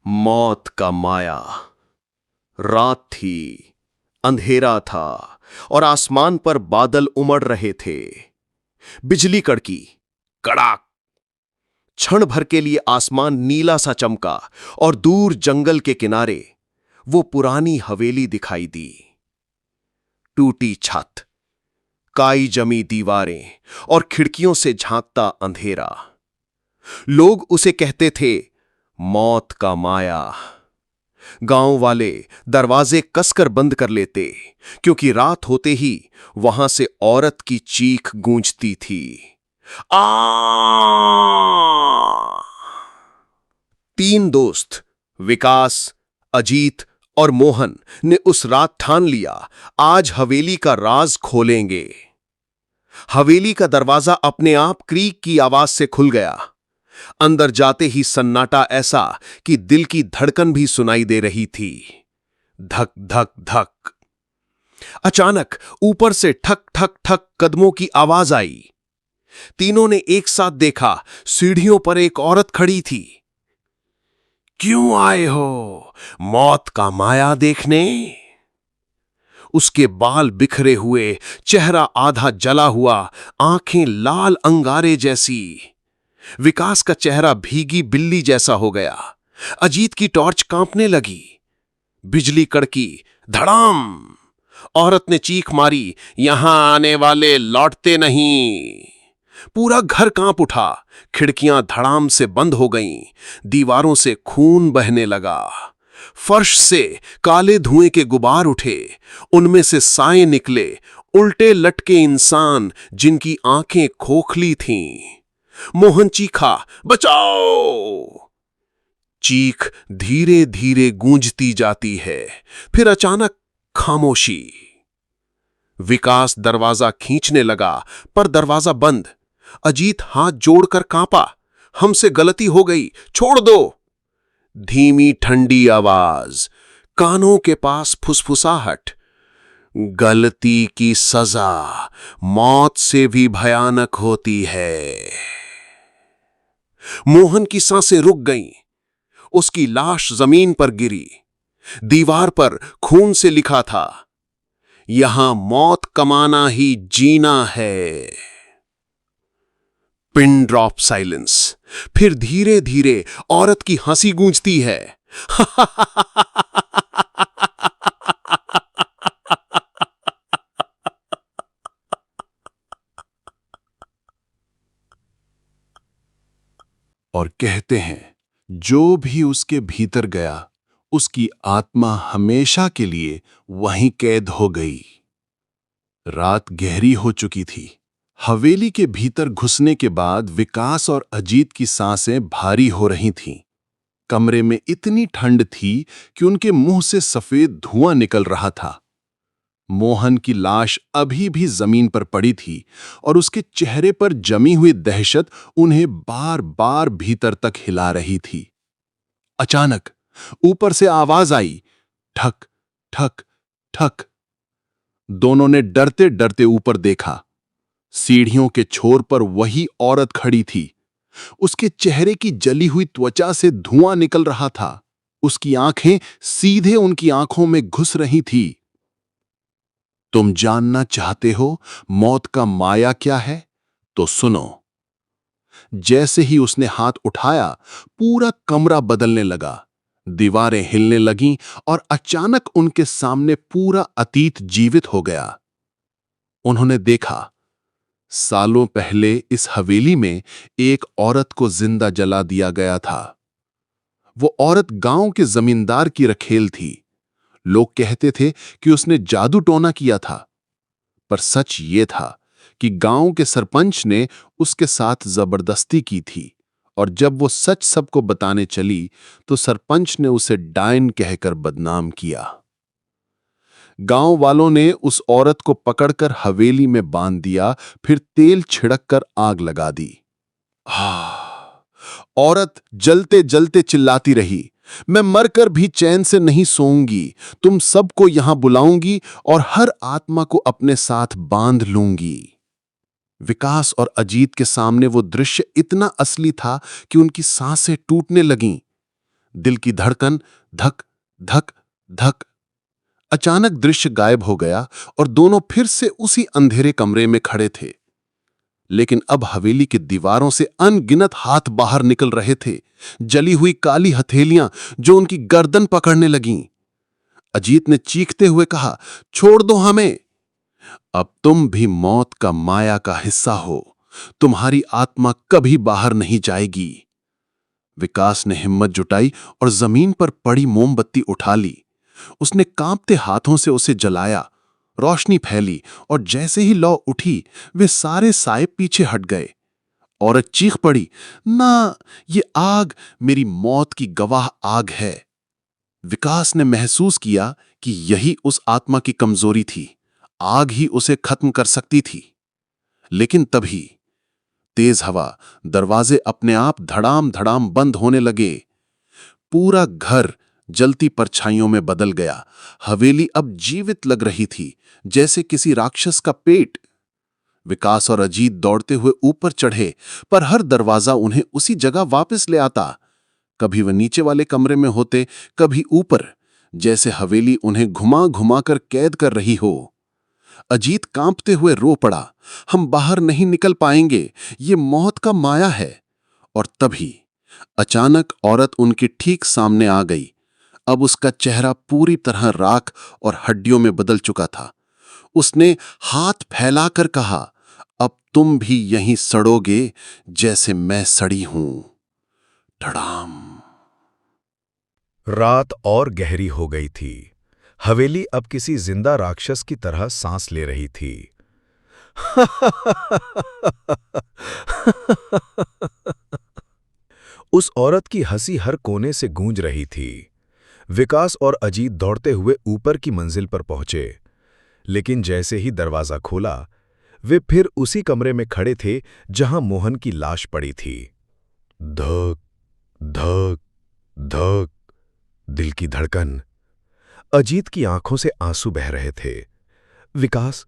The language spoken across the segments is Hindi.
मौत का माया। रात थी, अंधेरा था और आसमान पर बादल उमड़ रहे थे। बिजली कड़की, कड़ाक। क्षण भर के लिए आसमान नीला सा चमका और दूर जंगल के किनारे वो पुरानी हवेली दिखाई दी। टूटी छत, काई जमी दीवारें और खिड़कियों से झांकता अंधेरा। लोग उसे कहते थे मौत का माया। गांव वाले दरवाजे कसकर बंद कर लेते, क्योंकि रात होते ही वहां से औरत की चीख गूंजती थी। आ! तीन दोस्त, विकास, अजीत और मोहन ने उस रात ठान लिया, आज हवेली का राज खोलेंगे। हवेली का दरवाजा अपने आप क्रीक की आवाज से खुल गया। अंदर जाते ही सन्नाटा ऐसा कि दिल की धड़कन भी सुनाई दे रही थी। धक धक धक। अचानक ऊपर से ठक ठक ठक कदमों की आवाज आई। तीनों ने एक साथ देखा, सीढ़ियों पर एक औरत खड़ी थी। क्यों आए हो मौत का माया देखने? उसके बाल बिखरे हुए, चेहरा आधा जला हुआ, आंखें लाल अंगारे जैसी। विकास का चेहरा भीगी बिल्ली जैसा हो गया। अजीत की टॉर्च कांपने लगी। बिजली कड़की, धड़ाम। औरत ने चीख मारी, यहां आने वाले लौटते नहीं। पूरा घर कांप उठा। खिड़कियां धड़ाम से बंद हो गईं। दीवारों से खून बहने लगा। फर्श से काले धुएं के गुबार उठे। उनमें से साए निकले, उल्टे लटके इंसान जिनकी आंखें खोखली थीं। मोहन चीखा, बचाओ! चीख धीरे धीरे गूंजती जाती है, फिर अचानक खामोशी। विकास दरवाजा खींचने लगा, पर दरवाजा बंद। अजीत हाथ जोड़कर कांपा, हमसे गलती हो गई, छोड़ दो। धीमी ठंडी आवाज, कानों के पास फुसफुसाहट, गलती की सजा मौत से भी भयानक होती है। मोहन की सांसें रुक गईं। उसकी लाश जमीन पर गिरी। दीवार पर खून से लिखा था, यहां मौत कमाना ही जीना है। Pin drop silence. फिर धीरे धीरे औरत की हंसी गूंजती है। और कहते हैं, जो भी उसके भीतर गया, उसकी आत्मा हमेशा के लिए वहीं कैद हो गई। रात गहरी हो चुकी थी। हवेली के भीतर घुसने के बाद विकास और अजीत की सांसें भारी हो रही थीं। कमरे में इतनी ठंड थी कि उनके मुंह से सफेद धुआं निकल रहा था। मोहन की लाश अभी भी जमीन पर पड़ी थी और उसके चेहरे पर जमी हुई दहशत उन्हें बार बार भीतर तक हिला रही थी। अचानक ऊपर से आवाज आई, ठक ठक ठक। दोनों ने डरते डरते ऊपर देखा। सीढ़ियों के छोर पर वही औरत खड़ी थी। उसके चेहरे की जली हुई त्वचा से धुआं निकल रहा था। उसकी आंखें सीधे उनकी आंखों में घुस रही थी। तुम जानना चाहते हो मौत का माया क्या है? तो सुनो। जैसे ही उसने हाथ उठाया, पूरा कमरा बदलने लगा। दीवारें हिलने लगीं और अचानक उनके सामने पूरा अतीत जीवित हो गया। उन्होंने देखा, सालों पहले इस हवेली में एक औरत को जिंदा जला दिया गया था। वो औरत गांव के जमींदार की रखेल थी। लोग कहते थे कि उसने जादू टोना किया था, पर सच ये था कि गांव के सरपंच ने उसके साथ जबरदस्ती की थी, और जब वो सच सबको बताने चली तो सरपंच ने उसे डायन कहकर बदनाम किया। गांव वालों ने उस औरत को पकड़कर हवेली में बांध दिया, फिर तेल छिड़ककर आग लगा दी। औरत जलते जलते चिल्लाती रही, मैं मरकर भी चैन से नहीं सोऊंगी। तुम सबको यहां बुलाऊंगी और हर आत्मा को अपने साथ बांध लूंगी। विकास और अजीत के सामने वो दृश्य इतना असली था कि उनकी सांसें टूटने लगीं। दिल की धड़कन धक धक धक। अचानक दृश्य गायब हो गया और दोनों फिर से उसी अंधेरे कमरे में खड़े थे। लेकिन अब हवेली की दीवारों से अनगिनत हाथ बाहर निकल रहे थे, जली हुई काली हथेलियां जो उनकी गर्दन पकड़ने लगीं। अजीत ने चीखते हुए कहा, छोड़ दो हमें। अब तुम भी मौत का माया का हिस्सा हो, तुम्हारी आत्मा कभी बाहर नहीं जाएगी। विकास ने हिम्मत जुटाई और जमीन पर पड़ी मोमबत्ती उठा ली। उसने कांपते हाथों से उसे जलाया। रोशनी फैली और जैसे ही लौ उठी, वे सारे साए पीछे हट गए। औरत चीख पड़ी, ना, ये आग मेरी मौत की गवाह आग है। विकास ने महसूस किया कि यही उस आत्मा की कमजोरी थी। आग ही उसे खत्म कर सकती थी। लेकिन तभी तेज हवा, दरवाजे अपने आप धड़ाम धड़ाम बंद होने लगे। पूरा घर जलती परछाइयों में बदल गया। हवेली अब जीवित लग रही थी, जैसे किसी राक्षस का पेट। विकास और अजीत दौड़ते हुए ऊपर चढ़े, पर हर दरवाजा उन्हें उसी जगह वापस ले आता। कभी वह नीचे वाले कमरे में होते, कभी ऊपर, जैसे हवेली उन्हें घुमा घुमा कर कैद कर रही हो। अजीत कांपते हुए रो पड़ा, हम बाहर नहीं निकल पाएंगे, ये मौत का माया है। और तभी अचानक औरत उनके ठीक सामने आ गई। अब उसका चेहरा पूरी तरह राख और हड्डियों में बदल चुका था। उसने हाथ फैलाकर कहा, अब तुम भी यहीं सड़ोगे जैसे मैं सड़ी हूं। धड़ाम। रात और गहरी हो गई थी। हवेली अब किसी जिंदा राक्षस की तरह सांस ले रही थी। उस औरत की हंसी हर कोने से गूंज रही थी। विकास और अजीत दौड़ते हुए ऊपर की मंजिल पर पहुंचे, लेकिन जैसे ही दरवाजा खोला, वे फिर उसी कमरे में खड़े थे जहां मोहन की लाश पड़ी थी। धक धक धक, दिल की धड़कन। अजीत की आंखों से आंसू बह रहे थे। विकास,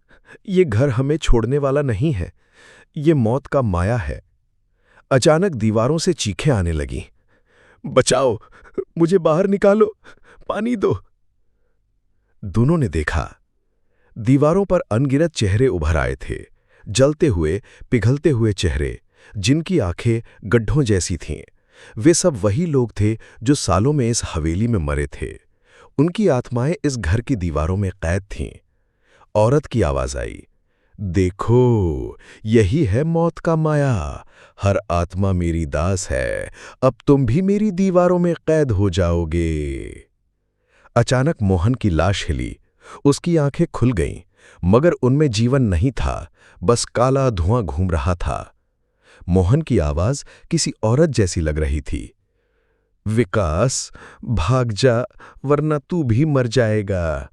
ये घर हमें छोड़ने वाला नहीं है, ये मौत का माया है। अचानक दीवारों से चीखें आने लगीं। बचाओ, मुझे बाहर निकालो, पानी दो। दोनों ने देखा, दीवारों पर अनगिनत चेहरे उभर आए थे, जलते हुए, पिघलते हुए चेहरे, जिनकी आंखें गड्ढों जैसी थीं। वे सब वही लोग थे जो सालों में इस हवेली में मरे थे। उनकी आत्माएं इस घर की दीवारों में कैद थीं। औरत की आवाज आई, देखो, यही है मौत का माया। हर आत्मा मेरी दास है, अब तुम भी मेरी दीवारों में कैद हो जाओगे। अचानक मोहन की लाश हिली। उसकी आंखें खुल गईं, मगर उनमें जीवन नहीं था, बस काला धुआं घूम रहा था। मोहन की आवाज किसी औरत जैसी लग रही थी। विकास, भाग जा, वरना तू भी मर जाएगा।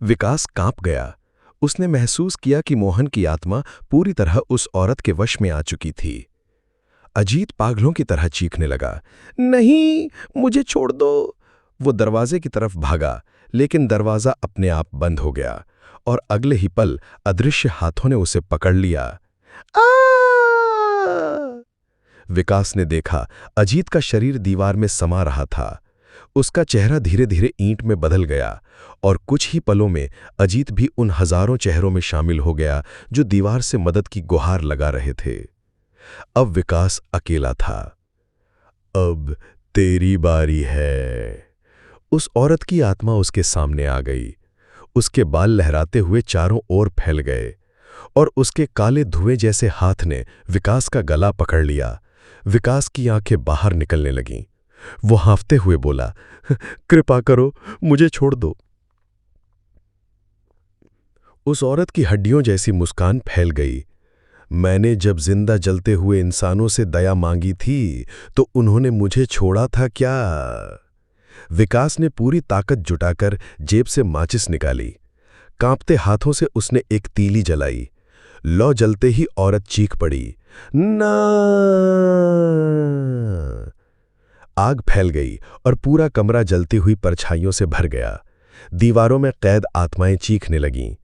विकास कांप गया। उसने महसूस किया कि मोहन की आत्मा पूरी तरह उस औरत के वश में आ चुकी थी। अजीत पागलों की तरह चीखने लगा, नहीं, मुझे छोड़ दो। वो दरवाजे की तरफ भागा, लेकिन दरवाजा अपने आप बंद हो गया और अगले ही पल अदृश्य हाथों ने उसे पकड़ लिया। विकास ने देखा, अजीत का शरीर दीवार में समा रहा था। उसका चेहरा धीरे धीरे ईंट में बदल गया और कुछ ही पलों में अजीत भी उन हजारों चेहरों में शामिल हो गया जो दीवार से मदद की गुहार लगा रहे थे। अब विकास अकेला था। अब तेरी बारी है। उस औरत की आत्मा उसके सामने आ गई। उसके बाल लहराते हुए चारों ओर फैल गए और उसके काले धुएं जैसे हाथ ने विकास का गला पकड़ लिया। विकास की आंखें बाहर निकलने लगीं। वो हांफते हुए बोला, कृपा करो, मुझे छोड़ दो। उस औरत की हड्डियों जैसी मुस्कान फैल गई। मैंने जब जिंदा जलते हुए इंसानों से दया मांगी थी, तो उन्होंने मुझे छोड़ा था क्या? विकास ने पूरी ताकत जुटाकर जेब से माचिस निकाली। कांपते हाथों से उसने एक तीली जलाई। लौ जलते ही औरत चीख पड़ी, ना! आग फैल गई और पूरा कमरा जलती हुई परछाइयों से भर गया। दीवारों में कैद आत्माएं चीखने लगीं,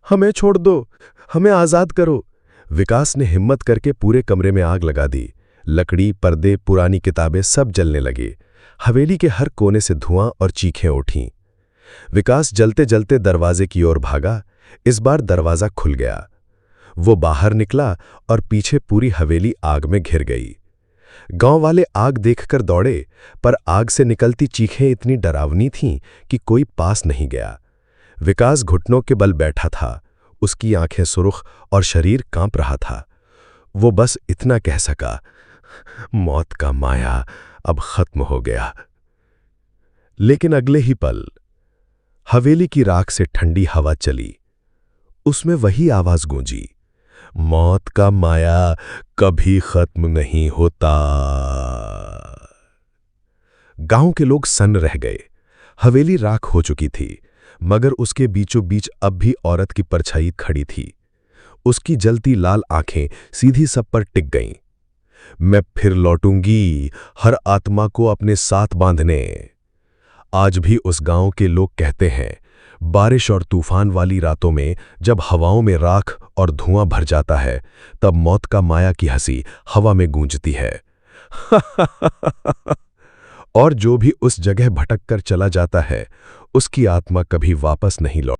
हमें छोड़ दो, हमें आजाद करो। विकास ने हिम्मत करके पूरे कमरे में आग लगा दी। लकड़ी, पर्दे, पुरानी किताबें सब जलने लगे। हवेली के हर कोने से धुआं और चीखें उठीं। विकास जलते जलते दरवाजे की ओर भागा। इस बार दरवाजा खुल गया। वो बाहर निकला और पीछे पूरी हवेली आग में घिर गई। गांव वाले आग देखकर दौड़े, पर आग से निकलती चीखें इतनी डरावनी थीं कि कोई पास नहीं गया। विकास घुटनों के बल बैठा था। उसकी आंखें सुर्ख और शरीर कांप रहा था। वो बस इतना कह सका, मौत का माया अब खत्म हो गया। लेकिन अगले ही पल हवेली की राख से ठंडी हवा चली। उसमें वही आवाज गूंजी, मौत का माया कभी खत्म नहीं होता। गांव के लोग सन्न रह गए। हवेली राख हो चुकी थी, मगर उसके बीचों बीच अब भी औरत की परछाई खड़ी थी। उसकी जलती लाल आंखें सीधी सब पर टिक गईं। मैं फिर लौटूंगी हर आत्मा को अपने साथ बांधने। आज भी उस गांव के लोग कहते हैं, बारिश और तूफान वाली रातों में जब हवाओं में राख और धुआं भर जाता है, तब मौत का माया की हंसी हवा में गूंजती है। और जो भी उस जगह भटक कर चला जाता है, उसकी आत्मा कभी वापस नहीं लौटती।